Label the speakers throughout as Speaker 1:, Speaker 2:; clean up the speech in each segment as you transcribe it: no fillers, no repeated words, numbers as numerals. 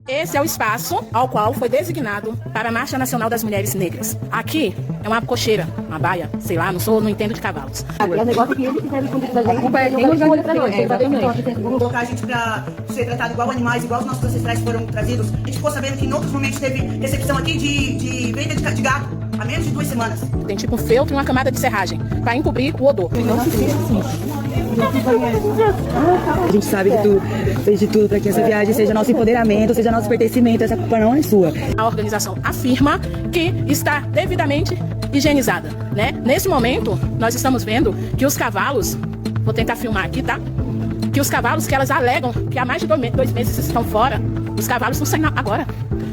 Speaker 1: Esse é o espaço ao qual foi designado para a Marcha Nacional das Mulheres Negras. Aqui é uma cocheira, uma baia, sei lá, não entendo de cavalos.
Speaker 2: É o negócio que eles fizeram com a gente.
Speaker 3: Vamos colocar a gente para ser tratado igual animais, igual os nossos ancestrais foram trazidos. A gente ficou sabendo que em outros momentos teve recepção aqui de venda de gato, há menos de 2 semanas.
Speaker 1: Tem tipo um feltro e uma camada de serragem para encobrir o odor.
Speaker 2: Não se fez assim. A gente sabe que tu fez de tudo para que essa viagem seja nosso empoderamento, seja nosso pertencimento, essa culpa não é sua.
Speaker 1: A organização afirma que está devidamente higienizada, né? Nesse momento, nós estamos vendo que os cavalos, vou tentar filmar aqui, tá? Que os cavalos que elas alegam que há mais de 2 meses estão fora, os cavalos não saem agora.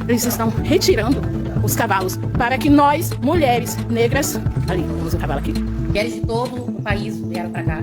Speaker 1: Eles estão retirando os cavalos para que nós, mulheres negras, ali, vamos o cavalo aqui.
Speaker 4: Mulheres de todo o país vieram para cá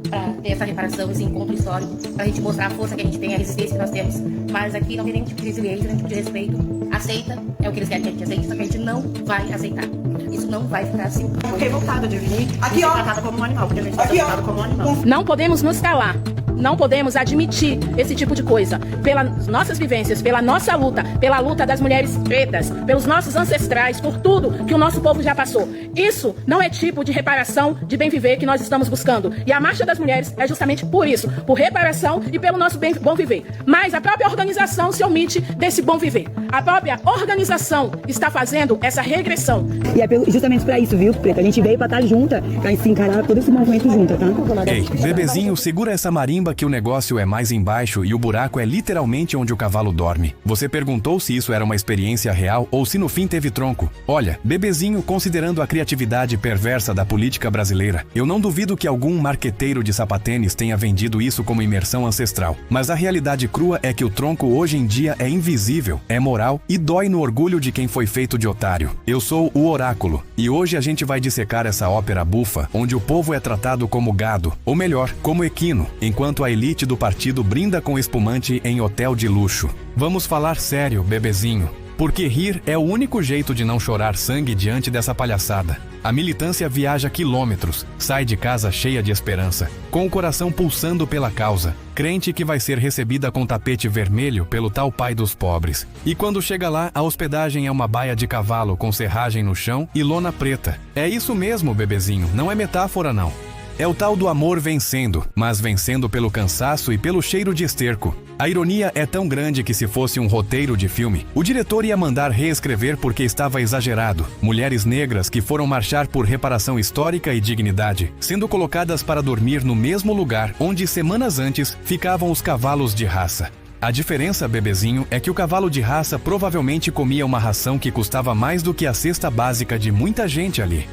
Speaker 4: para ter essa reparação, esse encontro histórico, para a gente mostrar a força que a gente tem, a resistência que nós temos. Mas aqui não tem nenhum tipo de resiliência, nenhum tipo de respeito. Aceita, é o que eles querem que a gente aceite, só que a gente não vai aceitar. Isso não vai ficar assim.
Speaker 3: Fiquei revoltada de vir aqui, ó, tratada como um animal, porque a gente foi tratada como um animal.
Speaker 1: Não podemos nos calar. Não podemos admitir esse tipo de coisa. Pelas nossas vivências, pela nossa luta, pela luta das mulheres pretas, pelos nossos ancestrais, por tudo que o nosso povo já passou. Isso não é tipo de reparação de bem viver que nós estamos buscando. E a Marcha das Mulheres é justamente por isso, por reparação e pelo nosso bom viver. Mas a própria organização se omite desse bom viver. A própria organização está fazendo essa regressão.
Speaker 2: E é justamente para isso, viu, Preta? A gente veio para estar junta, para se encarar todo esse movimento junto, tá?
Speaker 5: Ei, bebezinho, segura essa marimba que o negócio é mais embaixo e o buraco é literalmente onde o cavalo dorme. Você perguntou se isso era uma experiência real ou se no fim teve tronco. Olha, bebezinho, considerando a criatividade perversa da política brasileira, eu não duvido que algum marqueteiro de sapatênis tenha vendido isso como imersão ancestral. Mas a realidade crua é que o tronco hoje em dia é invisível, é moral e dói no orgulho de quem foi feito de otário. Eu sou o Oráculo e hoje a gente vai dissecar essa ópera bufa onde o povo é tratado como gado, ou melhor, como equino, enquanto a elite do partido brinda com espumante em hotel de luxo. Vamos falar sério, bebezinho. Porque rir é o único jeito de não chorar sangue diante dessa palhaçada. A militância viaja quilômetros, sai de casa cheia de esperança, com o coração pulsando pela causa, crente que vai ser recebida com tapete vermelho pelo tal pai dos pobres. E quando chega lá, a hospedagem é uma baia de cavalo com serragem no chão e lona preta. É isso mesmo, bebezinho, não é metáfora não. É o tal do amor vencendo, mas vencendo pelo cansaço e pelo cheiro de esterco. A ironia é tão grande que se fosse um roteiro de filme, o diretor ia mandar reescrever porque estava exagerado. Mulheres negras que foram marchar por reparação histórica e dignidade, sendo colocadas para dormir no mesmo lugar onde semanas antes ficavam os cavalos de raça. A diferença, bebezinho, é que o cavalo de raça provavelmente comia uma ração que custava mais do que a cesta básica de muita gente ali.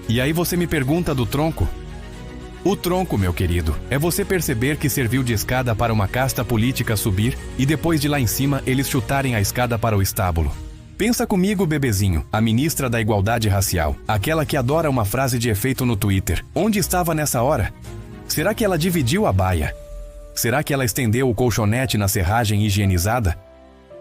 Speaker 5: E aí você me pergunta do tronco? O tronco, meu querido, é você perceber que serviu de escada para uma casta política subir e depois de lá em cima eles chutarem a escada para o estábulo. Pensa comigo, bebezinho, a ministra da Igualdade Racial, aquela que adora uma frase de efeito no Twitter. Onde estava nessa hora? Será que ela dividiu a baia? Será que ela estendeu o colchonete na serragem higienizada?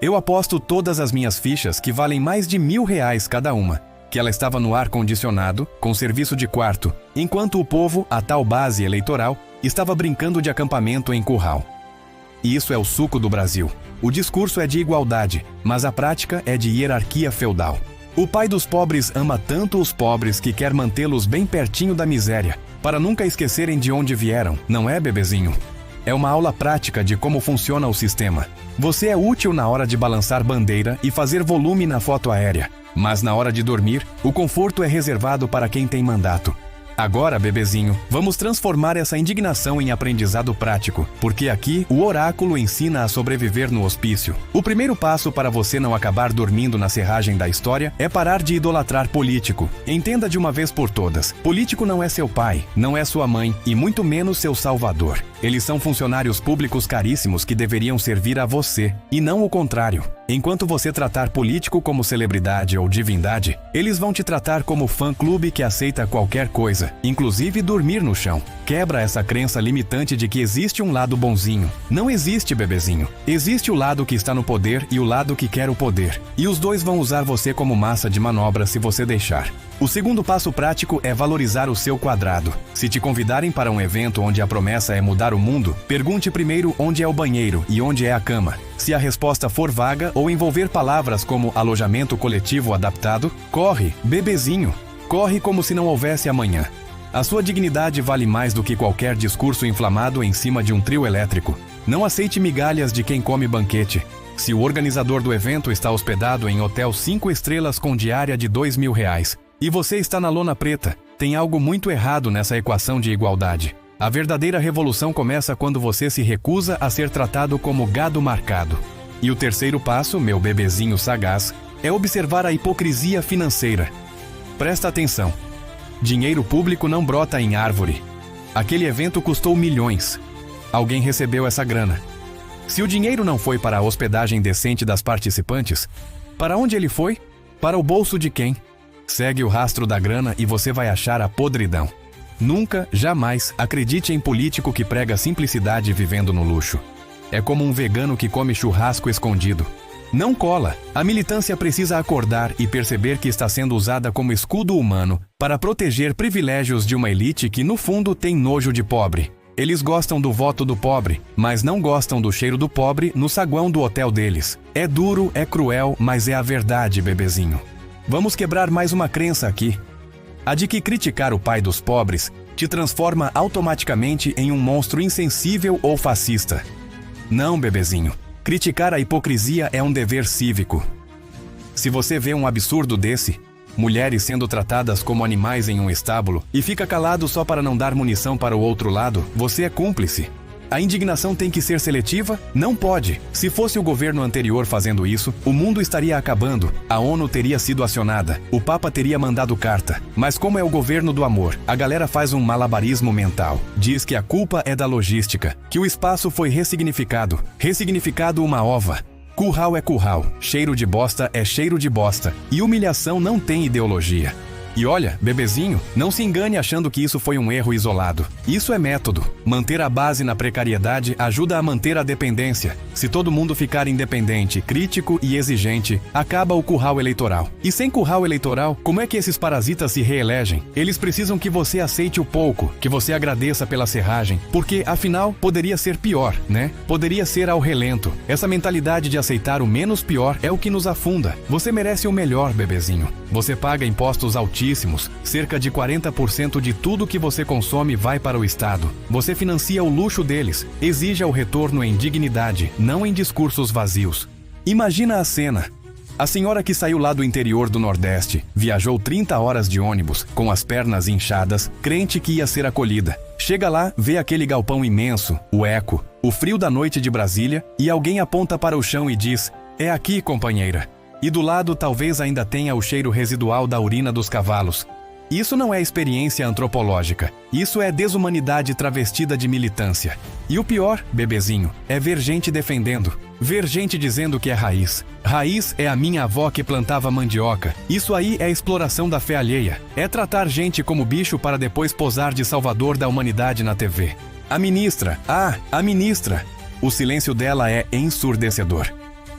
Speaker 5: Eu aposto todas as minhas fichas que valem mais de R$1.000 cada uma, que ela estava no ar-condicionado, com serviço de quarto, enquanto o povo, a tal base eleitoral, estava brincando de acampamento em curral. E isso é o suco do Brasil. O discurso é de igualdade, mas a prática é de hierarquia feudal. O pai dos pobres ama tanto os pobres que quer mantê-los bem pertinho da miséria, para nunca esquecerem de onde vieram, não é, bebezinho? É uma aula prática de como funciona o sistema. Você é útil na hora de balançar bandeira e fazer volume na foto aérea. Mas na hora de dormir, o conforto é reservado para quem tem mandato. Agora, bebezinho, vamos transformar essa indignação em aprendizado prático, porque aqui o oráculo ensina a sobreviver no hospício. O primeiro passo para você não acabar dormindo na serragem da história é parar de idolatrar político. Entenda de uma vez por todas, político não é seu pai, não é sua mãe e muito menos seu salvador. Eles são funcionários públicos caríssimos que deveriam servir a você, e não o contrário. Enquanto você tratar político como celebridade ou divindade, eles vão te tratar como fã-clube que aceita qualquer coisa, inclusive dormir no chão. Quebra essa crença limitante de que existe um lado bonzinho. Não existe, bebezinho. Existe o lado que está no poder e o lado que quer o poder. E os dois vão usar você como massa de manobra se você deixar. O segundo passo prático é valorizar o seu quadrado. Se te convidarem para um evento onde a promessa é mudar o mundo, pergunte primeiro onde é o banheiro e onde é a cama. Se a resposta for vaga ou envolver palavras como alojamento coletivo adaptado, corre, bebezinho. Corre como se não houvesse amanhã. A sua dignidade vale mais do que qualquer discurso inflamado em cima de um trio elétrico. Não aceite migalhas de quem come banquete. Se o organizador do evento está hospedado em hotel 5 estrelas com diária de R$2.000 e você está na lona preta, tem algo muito errado nessa equação de igualdade. A verdadeira revolução começa quando você se recusa a ser tratado como gado marcado. E o terceiro passo, meu bebezinho sagaz, é observar a hipocrisia financeira. Presta atenção. Dinheiro público não brota em árvore. Aquele evento custou milhões. Alguém recebeu essa grana. Se o dinheiro não foi para a hospedagem decente das participantes, para onde ele foi? Para o bolso de quem? Segue o rastro da grana e você vai achar a podridão. Nunca, jamais, acredite em político que prega simplicidade vivendo no luxo. É como um vegano que come churrasco escondido. Não cola. A militância precisa acordar e perceber que está sendo usada como escudo humano para proteger privilégios de uma elite que, no fundo, tem nojo de pobre. Eles gostam do voto do pobre, mas não gostam do cheiro do pobre no saguão do hotel deles. É duro, é cruel, mas é a verdade, bebezinho. Vamos quebrar mais uma crença aqui. A de que criticar o pai dos pobres te transforma automaticamente em um monstro insensível ou fascista. Não, bebezinho. Criticar a hipocrisia é um dever cívico. Se você vê um absurdo desse, mulheres sendo tratadas como animais em um estábulo, e fica calado só para não dar munição para o outro lado, você é cúmplice. A indignação tem que ser seletiva? Não pode. Se fosse o governo anterior fazendo isso, o mundo estaria acabando, a ONU teria sido acionada, o Papa teria mandado carta. Mas como é o governo do amor, a galera faz um malabarismo mental. Diz que a culpa é da logística, que o espaço foi ressignificado. Ressignificado uma ova. Curral é curral, cheiro de bosta é cheiro de bosta, e humilhação não tem ideologia. E olha, bebezinho, não se engane achando que isso foi um erro isolado. Isso é método. Manter a base na precariedade ajuda a manter a dependência. Se todo mundo ficar independente, crítico e exigente, acaba o curral eleitoral. E sem curral eleitoral, como é que esses parasitas se reelegem? Eles precisam que você aceite o pouco, que você agradeça pela serragem, porque, afinal, poderia ser pior, né? Poderia ser ao relento. Essa mentalidade de aceitar o menos pior é o que nos afunda. Você merece o melhor, bebezinho. Você paga impostos altíssimos. Cerca de 40% de tudo que você consome vai para o Estado. Você financia o luxo deles. Exija o retorno em dignidade, não em discursos vazios. Imagina a cena. A senhora que saiu lá do interior do Nordeste, viajou 30 horas de ônibus, com as pernas inchadas, crente que ia ser acolhida. Chega lá, vê aquele galpão imenso, o eco, o frio da noite de Brasília, e alguém aponta para o chão e diz: "É aqui, companheira." E do lado talvez ainda tenha o cheiro residual da urina dos cavalos. Isso não é experiência antropológica. Isso é desumanidade travestida de militância. E o pior, bebezinho, é ver gente defendendo. Ver gente dizendo que é raiz. Raiz é a minha avó que plantava mandioca. Isso aí é exploração da fé alheia. É tratar gente como bicho para depois posar de salvador da humanidade na TV. A ministra, a ministra. O silêncio dela é ensurdecedor.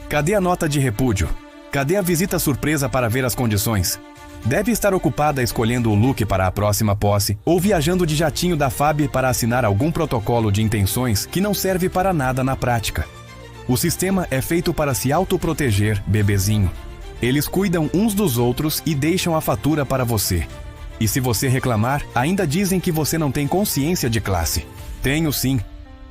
Speaker 5: Cadê a nota de repúdio? Cadê a visita surpresa para ver as condições? Deve estar ocupada escolhendo o look para a próxima posse ou viajando de jatinho da FAB para assinar algum protocolo de intenções que não serve para nada na prática. O sistema é feito para se autoproteger, bebezinho. Eles cuidam uns dos outros e deixam a fatura para você. E se você reclamar, ainda dizem que você não tem consciência de classe. Tenho sim.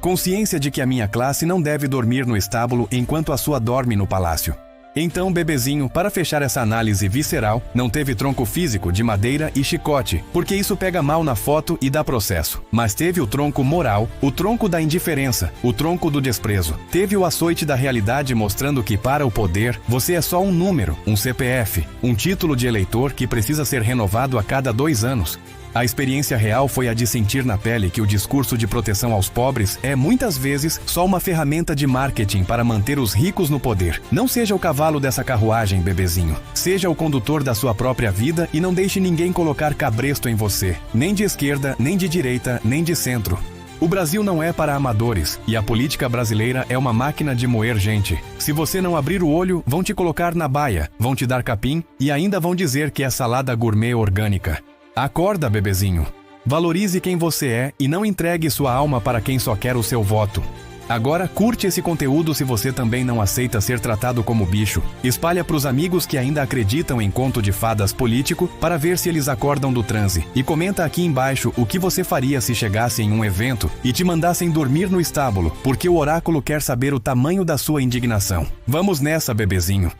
Speaker 5: Consciência de que a minha classe não deve dormir no estábulo enquanto a sua dorme no palácio. Então, bebezinho, para fechar essa análise visceral, não teve tronco físico de madeira e chicote, porque isso pega mal na foto e dá processo. Mas teve o tronco moral, o tronco da indiferença, o tronco do desprezo. Teve o açoite da realidade mostrando que para o poder, você é só um número, um CPF, um título de eleitor que precisa ser renovado a cada 2 anos. A experiência real foi a de sentir na pele que o discurso de proteção aos pobres é, muitas vezes, só uma ferramenta de marketing para manter os ricos no poder. Não seja o cavalo dessa carruagem, bebezinho. Seja o condutor da sua própria vida e não deixe ninguém colocar cabresto em você. Nem de esquerda, nem de direita, nem de centro. O Brasil não é para amadores, e a política brasileira é uma máquina de moer gente. Se você não abrir o olho, vão te colocar na baia, vão te dar capim e ainda vão dizer que é salada gourmet orgânica. Acorda, bebezinho. Valorize quem você é e não entregue sua alma para quem só quer o seu voto. Agora curte esse conteúdo se você também não aceita ser tratado como bicho. Espalha pros amigos que ainda acreditam em conto de fadas político para ver se eles acordam do transe. E comenta aqui embaixo o que você faria se chegasse em um evento e te mandassem dormir no estábulo, porque o oráculo quer saber o tamanho da sua indignação. Vamos nessa, bebezinho.